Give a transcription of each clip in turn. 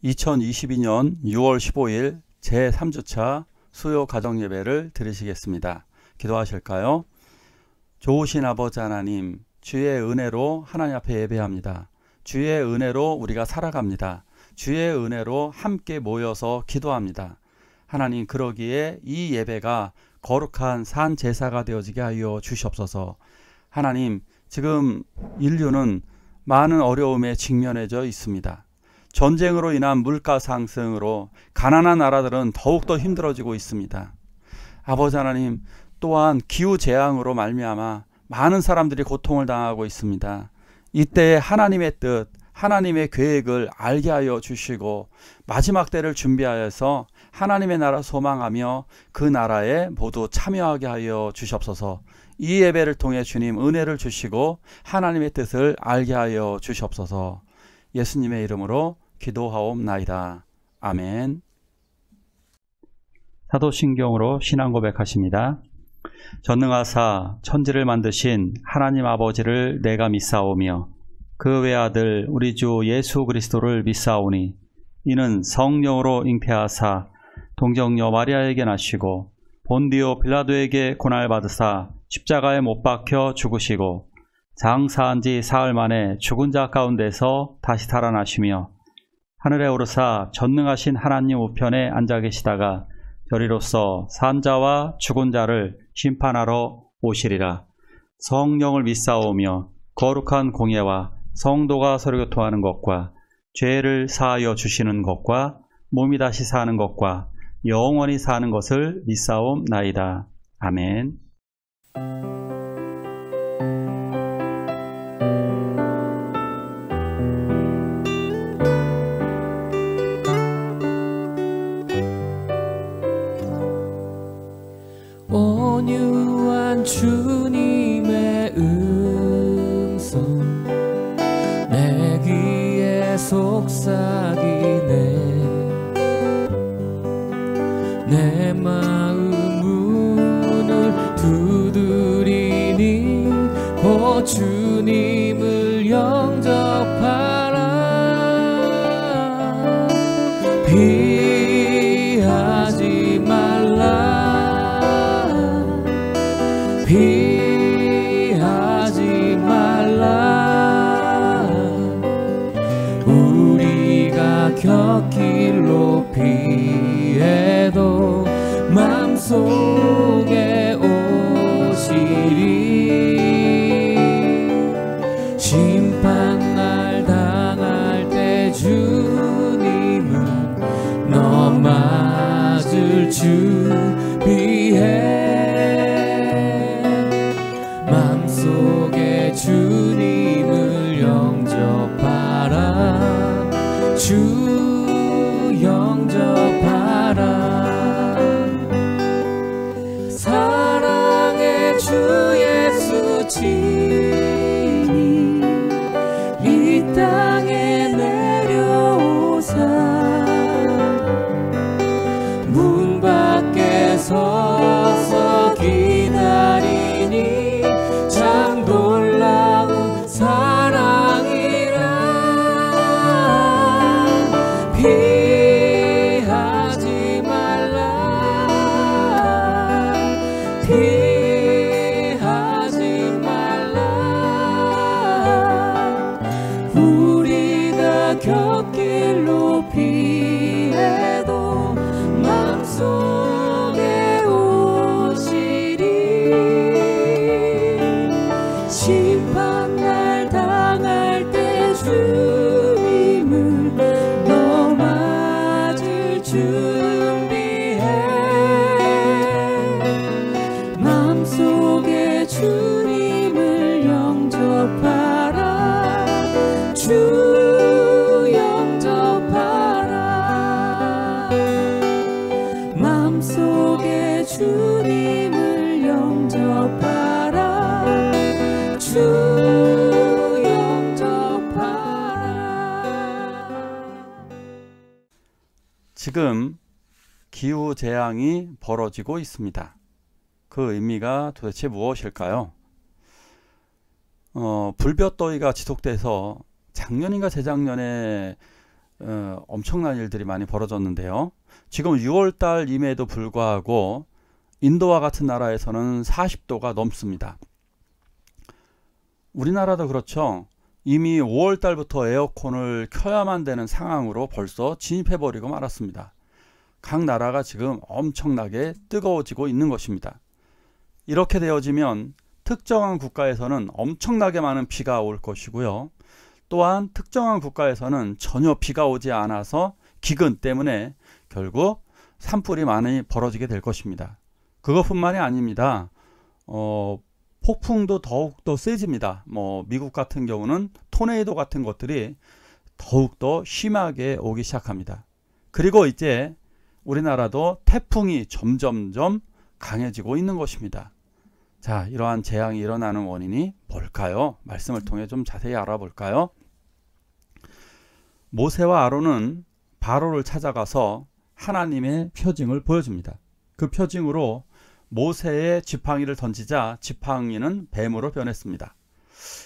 2022년 6월 15일 제3주차 수요 가정예배를 드리시겠습니다. 기도하실까요? 좋으신 아버지 하나님, 주의 은혜로 하나님 앞에 예배합니다. 주의 은혜로 우리가 살아갑니다. 주의 은혜로 함께 모여서 기도합니다. 하나님, 그러기에 이 예배가 거룩한 산 제사가 되어지게 하여 주시옵소서. 하나님, 지금 인류는 많은 어려움에 직면해져 있습니다. 전쟁으로 인한 물가 상승으로 가난한 나라들은 더욱더 힘들어지고 있습니다. 아버지 하나님, 또한 기후재앙으로 말미암아 많은 사람들이 고통을 당하고 있습니다. 이때 하나님의 뜻, 하나님의 계획을 알게 하여 주시고 마지막 때를 준비하여서 하나님의 나라 소망하며 그 나라에 모두 참여하게 하여 주시옵소서. 이 예배를 통해 주님 은혜를 주시고 하나님의 뜻을 알게 하여 주시옵소서. 예수님의 이름으로 기도하옵나이다. 아멘. 사도신경으로 신앙 고백하십니다. 전능하사 천지를 만드신 하나님 아버지를 내가 믿사오며 그 외아들 우리 주 예수 그리스도를 믿사오니 이는 성령으로 잉태하사 동정녀 마리아에게 나시고 본디오 빌라도에게 고난받으사 십자가에 못 박혀 죽으시고 장사한 지 사흘 만에 죽은 자 가운데서 다시 살아나시며 하늘에 오르사 전능하신 하나님 우편에 앉아 계시다가 저리로서 산 자와 죽은 자를 심판하러 오시리라. 성령을 믿사오며 거룩한 공예와 성도가 서로 교통하는 것과 죄를 사하여 주시는 것과 몸이 다시 사는 것과 영원히 사는 것을 믿사옵나이다. 아멘. 온유한 주님의 음성 내 귀에 속삭이네. 내 마음 문을 두드리니 오 주님을 영접하라. 피하지 말라. 피하지 말라. 우리가 곁길로 피해도 맘속에 오시리. 심판날 당할 때 주님은 너 맞을 준비해. 맘속에 주님을 영접하라. 주 영접하라. 사랑의 주 예수 친히 이 땅에 내려오사 문 밖에 서서 기다리니 참 놀라운 사랑이라. 피하지 말라. 피하지 말라. 우리가 곁길로 피해도 맘속에 오시리. 심판날 당할 때 주님을 너 맞을 준비해. 맘속에 주님을 영접하라. 주 영접하라. 맘속에 주님을 영접하라. 주 영접하라. 지금 기후재앙이 벌어지고 있습니다. 그 의미가 도대체 무엇일까요? 불볕더위가 지속돼서 작년인가 재작년에 엄청난 일들이 많이 벌어졌는데요. 지금 6월달임에도 불구하고 인도와 같은 나라에서는 40도가 넘습니다. 우리나라도 그렇죠. 이미 5월달부터 에어컨을 켜야만 되는 상황으로 벌써 진입해버리고 말았습니다. 각 나라가 지금 엄청나게 뜨거워지고 있는 것입니다. 이렇게 되어지면 특정한 국가에서는 엄청나게 많은 비가 올 것이고요. 또한 특정한 국가에서는 전혀 비가 오지 않아서 기근 때문에 결국 산불이 많이 벌어지게 될 것입니다. 그것뿐만이 아닙니다. 폭풍도 더욱더 세집니다. 미국 같은 경우는 토네이도 같은 것들이 더욱더 심하게 오기 시작합니다. 그리고 이제 우리나라도 태풍이 점점점 강해지고 있는 것입니다. 자, 이러한 재앙이 일어나는 원인이 뭘까요? 말씀을 통해 좀 자세히 알아볼까요? 모세와 아론은 바로를 찾아가서 하나님의 표징을 보여줍니다. 그 표징으로 모세의 지팡이를 던지자 지팡이는 뱀으로 변했습니다.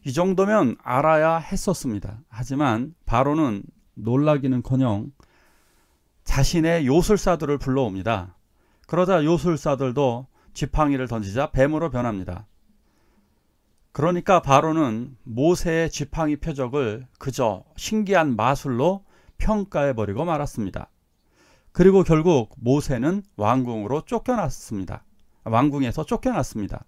이 정도면 알아야 했었습니다. 하지만 바로는 놀라기는커녕 자신의 요술사들을 불러옵니다. 그러자 요술사들도 지팡이를 던지자 뱀으로 변합니다. 그러니까 바로는 모세의 지팡이 표적을 그저 신기한 마술로 평가해버리고 말았습니다. 그리고 결국 모세는 왕궁으로 쫓겨났습니다. 왕궁에서 쫓겨났습니다.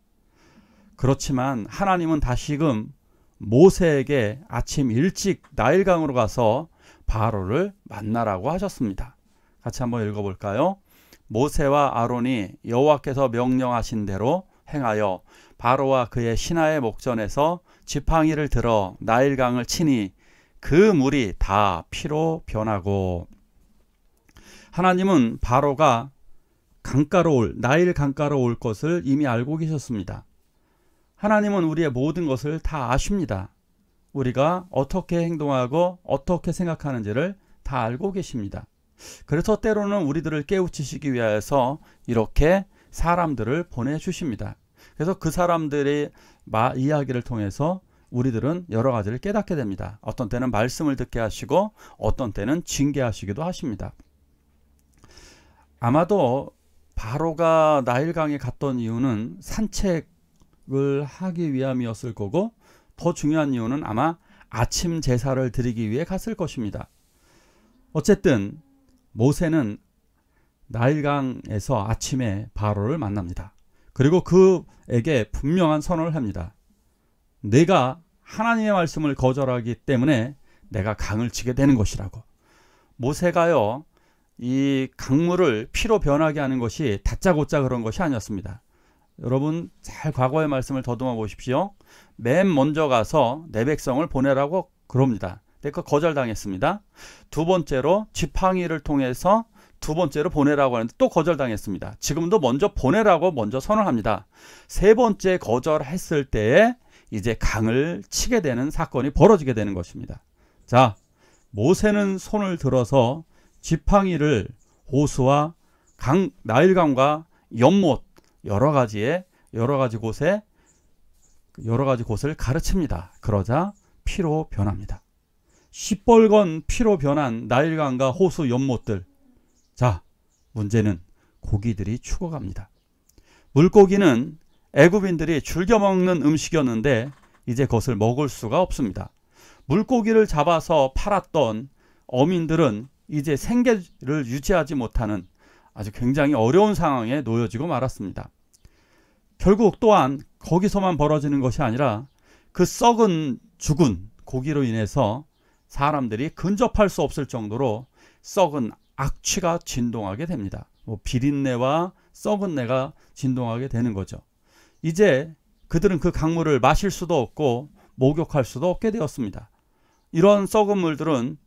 그렇지만 하나님은 다시금 모세에게 아침 일찍 나일강으로 가서 바로를 만나라고 하셨습니다. 같이 한번 읽어볼까요? 모세와 아론이 여호와께서 명령하신 대로 행하여 바로와 그의 신하의 목전에서 지팡이를 들어 나일강을 치니 그 물이 다 피로 변하고. 하나님은 바로가 나일 강가로 올 것을 이미 알고 계셨습니다. 하나님은 우리의 모든 것을 다 아십니다. 우리가 어떻게 행동하고 어떻게 생각하는지를 다 알고 계십니다. 그래서 때로는 우리들을 깨우치시기 위해서 이렇게 사람들을 보내주십니다. 그래서 그 사람들의 이야기를 통해서 우리들은 여러 가지를 깨닫게 됩니다. 어떤 때는 말씀을 듣게 하시고 어떤 때는 징계하시기도 하십니다. 아마도 바로가 나일강에 갔던 이유는 산책을 하기 위함이었을 거고, 더 중요한 이유는 아마 아침 제사를 드리기 위해 갔을 것입니다. 어쨌든 모세는 나일강에서 아침에 바로를 만납니다. 그리고 그에게 분명한 선언을 합니다. 내가 하나님의 말씀을 거절하기 때문에 내가 강을 치게 되는 것이라고. 모세가요, 이 강물을 피로 변하게 하는 것이 다짜고짜 그런 것이 아니었습니다. 여러분 잘 과거의 말씀을 더듬어 보십시오. 맨 먼저 가서 내 백성을 보내라고 그럽니다. 근데 거절당했습니다. 두 번째로 지팡이를 통해서 두 번째로 보내라고 하는데 또 거절당했습니다. 지금도 먼저 보내라고 먼저 선언합니다. 세 번째 거절했을 때에 이제 강을 치게 되는 사건이 벌어지게 되는 것입니다. 자, 모세는 손을 들어서 지팡이를 호수와 나일강과 연못 여러 가지 곳을 가르칩니다. 그러자 피로 변합니다. 시뻘건 피로 변한 나일강과 호수 연못들. 자, 문제는 고기들이 죽어갑니다. 물고기는 애굽인들이 즐겨 먹는 음식이었는데 이제 그것을 먹을 수가 없습니다. 물고기를 잡아서 팔았던 어민들은 이제 생계를 유지하지 못하는 아주 굉장히 어려운 상황에 놓여지고 말았습니다. 결국 또한 거기서만 벌어지는 것이 아니라 그 죽은 고기로 인해서 사람들이 근접할 수 없을 정도로 썩은 악취가 진동하게 됩니다. 비린내와 썩은 내가 진동하게 되는 거죠. 이제 그들은 그 강물을 마실 수도 없고 목욕할 수도 없게 되었습니다. 이런 썩은 물들은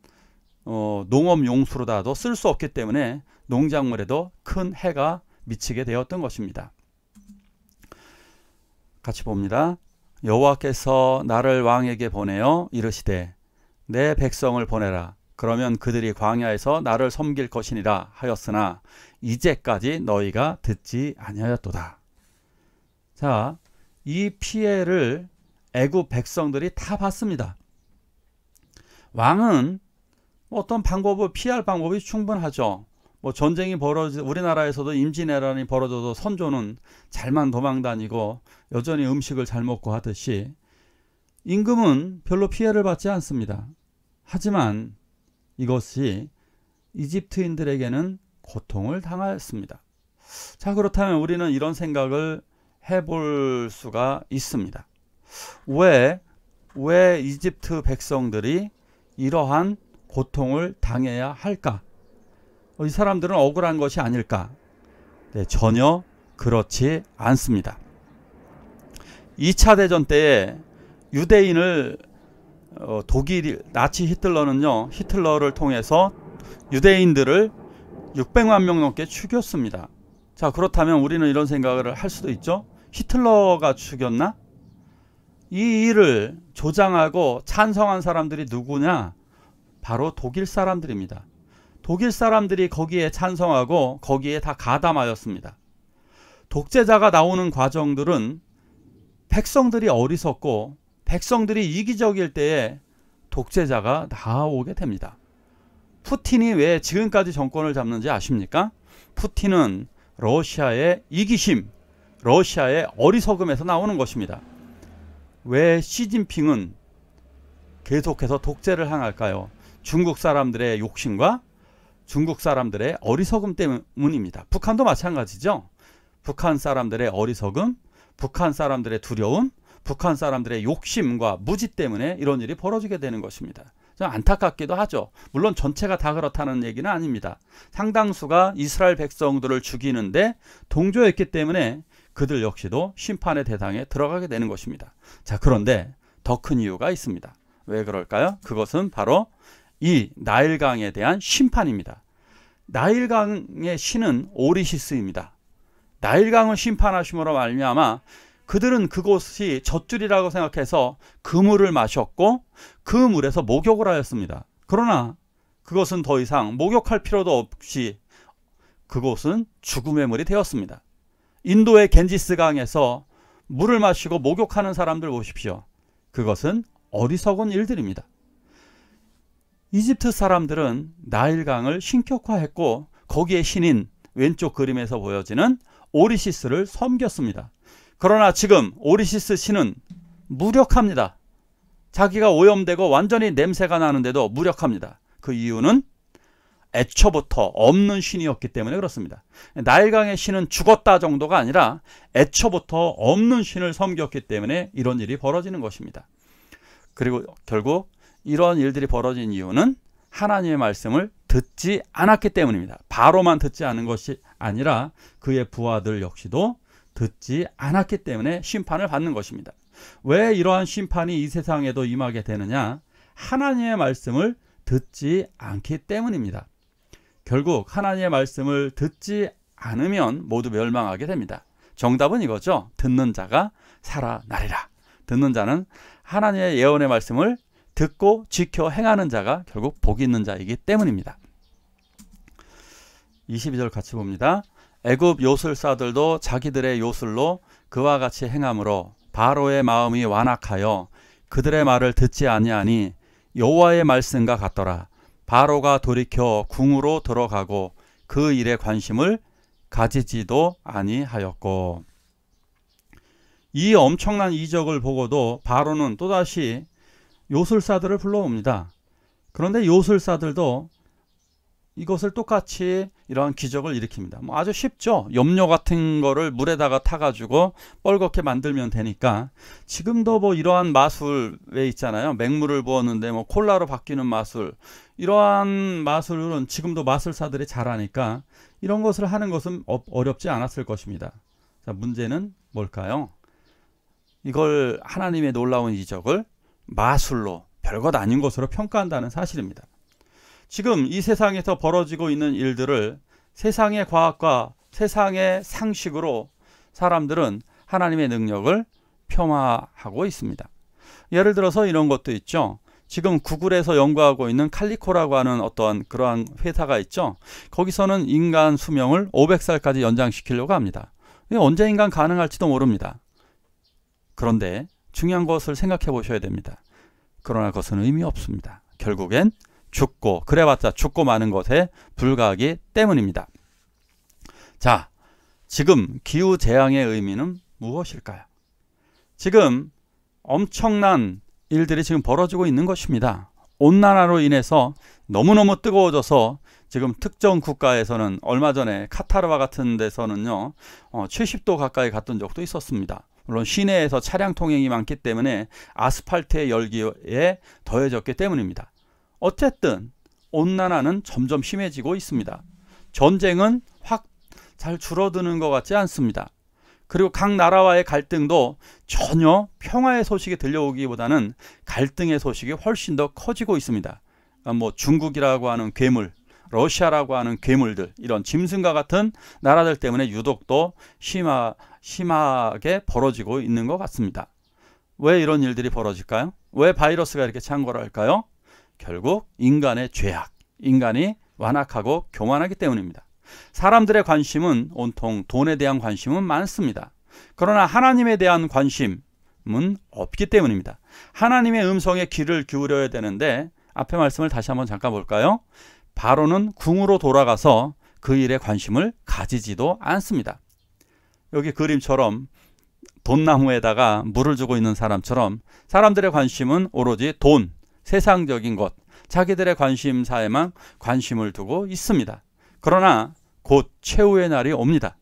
농업 용수로다도 쓸 수 없기 때문에 농작물에도 큰 해가 미치게 되었던 것입니다. 같이 봅니다. 여호와께서 나를 왕에게 보내어 이르시되 내 백성을 보내라. 그러면 그들이 광야에서 나를 섬길 것이니라 하였으나 이제까지 너희가 듣지 아니하였도다. 자, 이 피해를 애굽 백성들이 다 봤습니다. 왕은 어떤 방법을 피할 방법이 충분하죠. 뭐 전쟁이 우리나라에서도 임진왜란이 벌어져도 선조는 잘만 도망다니고 여전히 음식을 잘 먹고 하듯이 임금은 별로 피해를 받지 않습니다. 하지만 이것이 이집트인들에게는 고통을 당하였습니다. 자, 그렇다면 우리는 이런 생각을 해볼 수가 있습니다. 왜 이집트 백성들이 이러한 고통을 당해야 할까? 이 사람들은 억울한 것이 아닐까? 네, 전혀 그렇지 않습니다. 2차 대전 때에 유대인을 나치 히틀러는요, 히틀러를 통해서 유대인들을 600만 명 넘게 죽였습니다. 자, 그렇다면 우리는 이런 생각을 할 수도 있죠. 히틀러가 죽였나? 이 일을 조장하고 찬성한 사람들이 누구냐? 바로 독일 사람들입니다. 독일 사람들이 거기에 찬성하고 거기에 다 가담하였습니다. 독재자가 나오는 과정들은 백성들이 어리석고 백성들이 이기적일 때에 독재자가 나오게 됩니다. 푸틴이 왜 지금까지 정권을 잡는지 아십니까? 푸틴은 러시아의 이기심, 러시아의 어리석음에서 나오는 것입니다. 왜 시진핑은 계속해서 독재를 향할까요? 중국 사람들의 욕심과 중국 사람들의 어리석음 때문입니다. 북한도 마찬가지죠. 북한 사람들의 어리석음, 북한 사람들의 두려움, 북한 사람들의 욕심과 무지 때문에 이런 일이 벌어지게 되는 것입니다. 좀 안타깝기도 하죠. 물론 전체가 다 그렇다는 얘기는 아닙니다. 상당수가 이스라엘 백성들을 죽이는데 동조했기 때문에 그들 역시도 심판의 대상에 들어가게 되는 것입니다. 자, 그런데 더 큰 이유가 있습니다. 왜 그럴까요? 그것은 바로 이 나일강에 대한 심판입니다. 나일강의 신은 오리시스입니다. 나일강을 심판하심으로 말미암아 그들은 그곳이 젖줄이라고 생각해서 그 물을 마셨고 그 물에서 목욕을 하였습니다. 그러나 그것은 더 이상 목욕할 필요도 없이 그곳은 죽음의 물이 되었습니다. 인도의 겐지스강에서 물을 마시고 목욕하는 사람들 보십시오. 그것은 어리석은 일들입니다. 이집트 사람들은 나일강을 신격화했고 거기에 신인 왼쪽 그림에서 보여지는 오리시스를 섬겼습니다. 그러나 지금 오리시스 신은 무력합니다. 자기가 오염되고 완전히 냄새가 나는데도 무력합니다. 그 이유는 애초부터 없는 신이었기 때문에 그렇습니다. 나일강의 신은 죽었다 정도가 아니라 애초부터 없는 신을 섬겼기 때문에 이런 일이 벌어지는 것입니다. 그리고 결국 이런 일들이 벌어진 이유는 하나님의 말씀을 듣지 않았기 때문입니다. 바로만 듣지 않은 것이 아니라 그의 부하들 역시도 듣지 않았기 때문에 심판을 받는 것입니다. 왜 이러한 심판이 이 세상에도 임하게 되느냐? 하나님의 말씀을 듣지 않기 때문입니다. 결국 하나님의 말씀을 듣지 않으면 모두 멸망하게 됩니다. 정답은 이거죠. 듣는 자가 살아나리라. 듣는 자는 하나님의 예언의 말씀을 듣고 지켜 행하는 자가 결국 복이 있는 자이기 때문입니다. 22절 같이 봅니다. 애굽 요술사들도 자기들의 요술로 그와 같이 행함으로 바로의 마음이 완악하여 그들의 말을 듣지 아니하니 여호와의 말씀과 같더라. 바로가 돌이켜 궁으로 들어가고 그 일에 관심을 가지지도 아니하였고. 이 엄청난 이적을 보고도 바로는 또다시 요술사들을 불러옵니다. 그런데 요술사들도 이것을 똑같이 이러한 기적을 일으킵니다. 뭐 아주 쉽죠. 염료 같은 거를 물에다가 타가지고 뻘겋게 만들면 되니까. 지금도 뭐 이러한 마술 왜 있잖아요. 맹물을 부었는데 뭐 콜라로 바뀌는 마술. 이러한 마술은 지금도 마술사들이 잘하니까 이런 것을 하는 것은 어렵지 않았을 것입니다. 자, 문제는 뭘까요? 이걸 하나님의 놀라운 이적을 마술로 별것 아닌 것으로 평가한다는 사실입니다. 지금 이 세상에서 벌어지고 있는 일들을 세상의 과학과 세상의 상식으로 사람들은 하나님의 능력을 폄하하고 있습니다. 예를 들어서 이런 것도 있죠. 지금 구글에서 연구하고 있는 칼리코라고 하는 어떠한 그러한 회사가 있죠. 거기서는 인간 수명을 500살까지 연장시키려고 합니다. 언제 인간 가능할지도 모릅니다. 그런데 중요한 것을 생각해 보셔야 됩니다. 그러나 그것은 의미 없습니다. 결국엔 죽고 그래봤자 죽고 마는 것에 불과하기 때문입니다. 자, 지금 기후재앙의 의미는 무엇일까요? 지금 엄청난 일들이 지금 벌어지고 있는 것입니다. 온난화로 인해서 너무너무 뜨거워져서 지금 특정 국가에서는 얼마 전에 카타르와 같은 데서는요 70도 가까이 갔던 적도 있었습니다. 물론 시내에서 차량 통행이 많기 때문에 아스팔트의 열기에 더해졌기 때문입니다. 어쨌든 온난화는 점점 심해지고 있습니다. 전쟁은 확 잘 줄어드는 것 같지 않습니다. 그리고 각 나라와의 갈등도 전혀 평화의 소식이 들려오기보다는 갈등의 소식이 훨씬 더 커지고 있습니다. 뭐 중국이라고 하는 괴물, 러시아라고 하는 괴물들, 이런 짐승과 같은 나라들 때문에 유독 더 심하게 벌어지고 있는 것 같습니다. 왜 이런 일들이 벌어질까요? 왜 바이러스가 이렇게 창궐할까요? 결국 인간의 죄악, 인간이 완악하고 교만하기 때문입니다. 사람들의 관심은 온통 돈에 대한 관심은 많습니다. 그러나 하나님에 대한 관심은 없기 때문입니다. 하나님의 음성에 귀를 기울여야 되는데 앞에 말씀을 다시 한번 잠깐 볼까요? 바로는 궁으로 돌아가서 그 일에 관심을 가지지도 않습니다. 여기 그림처럼 돈나무에다가 물을 주고 있는 사람처럼 사람들의 관심은 오로지 돈, 세상적인 것, 자기들의 관심사에만 관심을 두고 있습니다. 그러나 곧 최후의 날이 옵니다.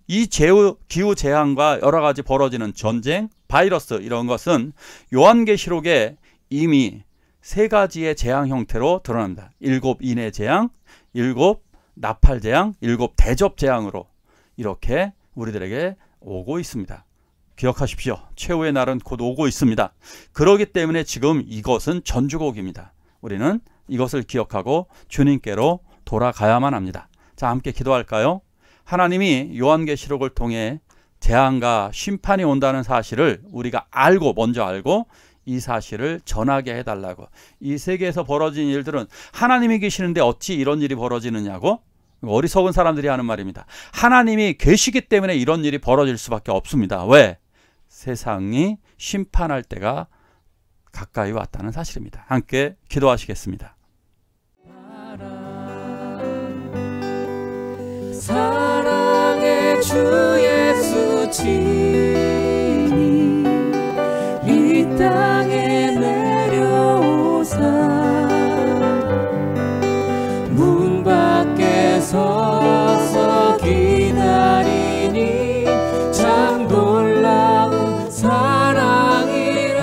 이 기후재앙과 여러가지 벌어지는 전쟁, 바이러스 이런 것은 요한계시록에 이미 3가지의 재앙 형태로 드러납니다. 7인의 재앙, 7 나팔재앙, 7 대접재앙으로 이렇게 우리들에게 오고 있습니다. 기억하십시오. 최후의 날은 곧 오고 있습니다. 그렇기 때문에 지금 이것은 전주곡입니다. 우리는 이것을 기억하고 주님께로 돌아가야만 합니다. 자, 함께 기도할까요? 하나님이 요한계시록을 통해 재앙과 심판이 온다는 사실을 우리가 먼저 알고 이 사실을 전하게 해달라고. 이 세계에서 벌어진 일들은 하나님이 계시는데 어찌 이런 일이 벌어지느냐고? 어리석은 사람들이 하는 말입니다. 하나님이 계시기 때문에 이런 일이 벌어질 수밖에 없습니다. 왜? 세상이 심판할 때가 가까이 왔다는 사실입니다. 함께 기도하시겠습니다. 사랑의 주 예수 친히 이 땅에 내려오사 문 밖에 서서 기다리니 참 놀라운 사랑이라.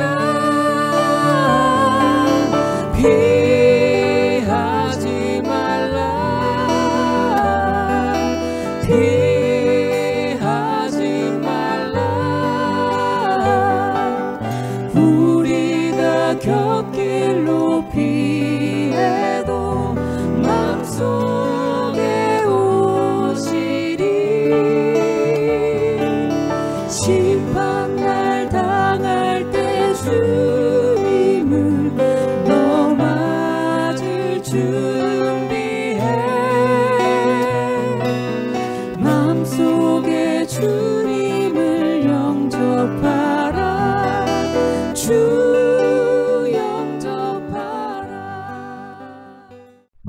피하지 말라, 피하지 말라. 우리가 곁길로 피해도 맘속에 오시리. 심판날 당할 때 주님을 너 맞을 준비해. 맘속에 주님을 영접하라. 주 영접하라.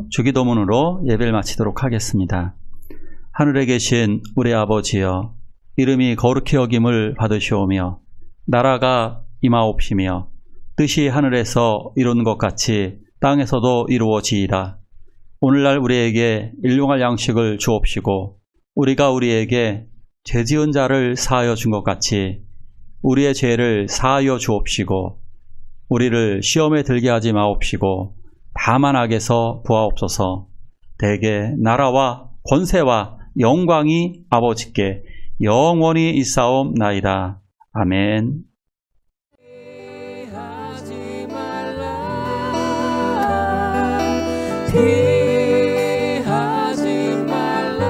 주기도문으로 예배를 마치도록 하겠습니다. 하늘에 계신 우리 아버지여, 이름이 거룩히 여김을 받으시오며 나라가 임하옵시며 뜻이 하늘에서 이룬 것 같이 땅에서도 이루어지이다. 오늘날 우리에게 일용할 양식을 주옵시고 우리가 우리에게 죄지은 자를 사하여 준 것 같이 우리의 죄를 사하여 주옵시고 우리를 시험에 들게 하지 마옵시고 다만 악에서 구하옵소서. 대개 나라와 권세와 영광이 아버지께 영원히 있사옵나이다. 아멘. 피하지 말라, 피하지 말라.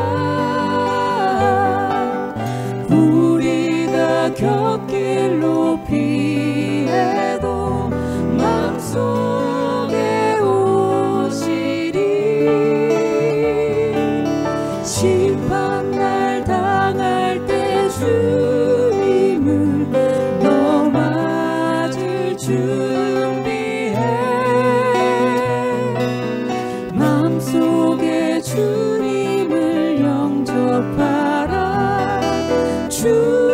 우리가 곁길로 피해도 맘속에 오시리. 심판날 당할 때 주님을 너 맞을 준비해. 주님을 영접하라. 주